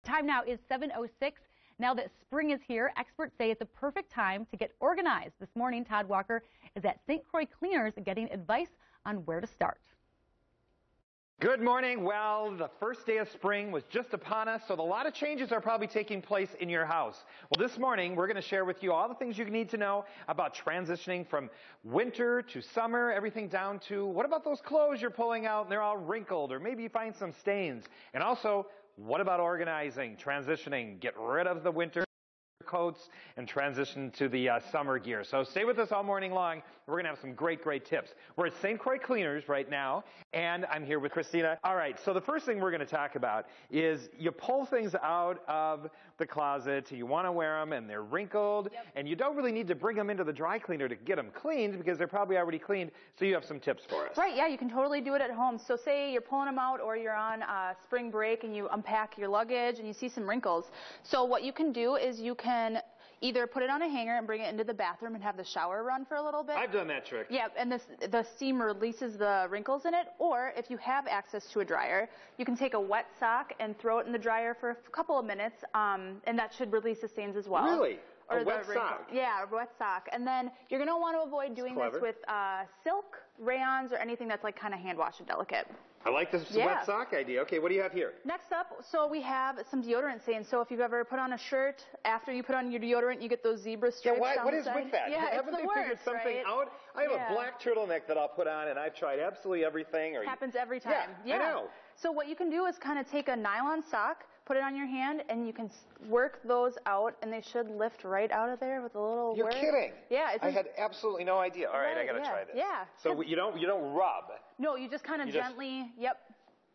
time now is 7:06. Now that spring is here, experts say it's a perfect time to get organized. This morning, Todd Walker is at St. Croix Cleaners getting advice on where to start. Good morning. Well, the first day of spring was just upon us, so a lot of changes are probably taking place in your house. Well, this morning, we're going to share with you all the things you need to know about transitioning from winter to summer, everything down to what about those clothes you're pulling out and they're all wrinkled, or maybe you find some stains. And also, what about organizing, transitioning, get rid of the winter coats and transition to the summer gear. So stay with us all morning long. We're going to have some great tips. We're at St. Croix Cleaners right now, and I'm here with Christina. All right, so the first thing we're going to talk about is you pull things out of the closet, you want to wear them, and they're wrinkled, and you don't really need to bring them into the dry cleaner to get them cleaned because they're probably already cleaned, so you have some tips for us. Right, yeah, you can totally do it at home. So say you're pulling them out or you're on spring break and you unpack your luggage and you see some wrinkles. So what you can do is you can either put it on a hanger and bring it into the bathroom and have the shower run for a little bit. I've done that trick. Yeah, and the steam releases the wrinkles in it. Or if you have access to a dryer, you can take a wet sock and throw it in the dryer for a couple of minutes, and that should release the stains as well. Really? Or a wet sock? Yeah, a wet sock. And then you're going to want to avoid doing this with silk, rayons, or anything that's like kind of hand wash and delicate. I like this wet sock idea. Okay, what do you have here? Next up, so we have some deodorant stains. So if you've ever put on a shirt, after you put on your deodorant, you get those zebra stripes on the side. What is with that? Yeah, Haven't they figured something out? I have a black turtleneck that I'll put on, and I've tried absolutely everything. Happens every time. Yeah, I know. So what you can do is kind of take a nylon sock, put it on your hand, and you can work those out, and they should lift right out of there with a little You're kidding. Yeah. I had absolutely no idea. All right, I got to try this. Yeah. So you don't rub. No, you just kind of gently,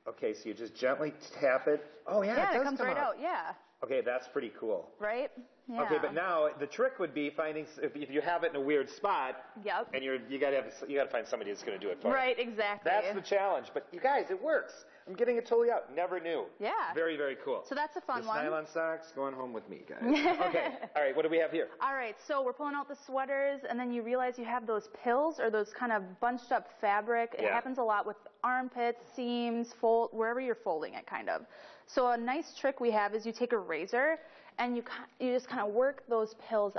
Okay, so you just gently tap it. Oh, yeah, it does come out. Yeah. Okay, that's pretty cool. Right? Yeah. Okay, but now the trick would be finding if you have it in a weird spot. Yep. And you got to find somebody that's going to do it for you. Right, exactly. That's the challenge. But you guys, it works. I'm getting it totally out. Never knew. Yeah. Very cool. So that's a fun one. Nylon socks going home with me, guys. Okay. All right. What do we have here? All right. So we're pulling out the sweaters, and then you realize you have those pills or those kind of bunched up fabric. It happens a lot with armpits, seams, wherever you're folding it, kind of. So a nice trick we have is you take a razor and you just kind of work those pills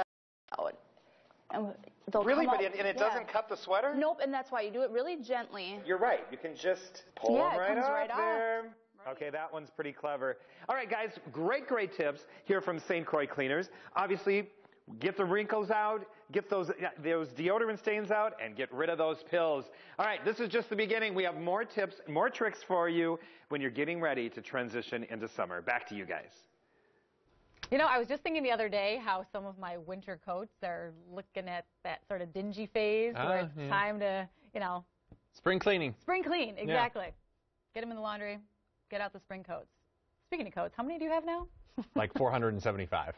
out. And really? And it doesn't cut the sweater? Nope, and that's why you do it really gently. You're right. You can just pull them right off there. Right. Okay, that one's pretty clever. All right, guys, great tips here from St. Croix Cleaners. Obviously, get the wrinkles out, get those deodorant stains out, and get rid of those pills. All right, this is just the beginning. We have more tips, more tricks for you when you're getting ready to transition into summer. Back to you guys. You know, I was just thinking the other day how some of my winter coats are looking at that sort of dingy phase where it's time to, spring cleaning. Spring clean, exactly. Get them in the laundry, get out the spring coats. Speaking of coats, how many do you have now? Like 475.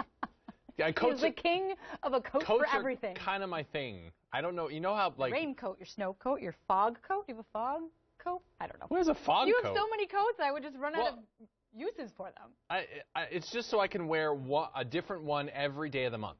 Yeah, He's the king of a coat for everything. Coats are kind of my thing. I don't know. You know how, like... Raincoat, your snow coat, your fog coat. Do you have a fog coat? I don't know. What is a fog coat? You have so many coats, I would just run out of uses for them. It's just so I can wear a different one every day of the month.